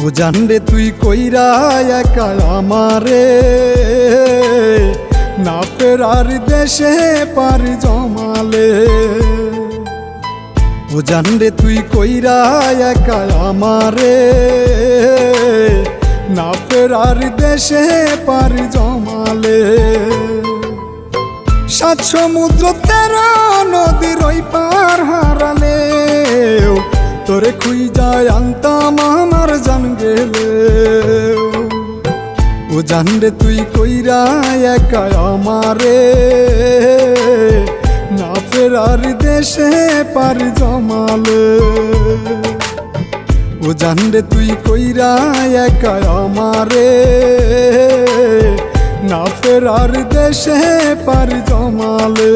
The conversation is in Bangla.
ও জানরে তুই কইরা একা আমারে, না ফেরার দেশে পারি জমালে। ও জানরে তুই কইরা একা আমারে, না ফেরার দেশে পারি জমালে। সাত সমুদ্র 13 নদীর ওই পার হারালে, তোরে খুঁজায় আনতাম আমার জান গেলে। ও জানরে তুই কইরা একা আমারে, না ফেরার দেশে পারি জমালে। ও জানরে তুই কইরা একা আমারে, না ফেরার দেশে পারি জমালে।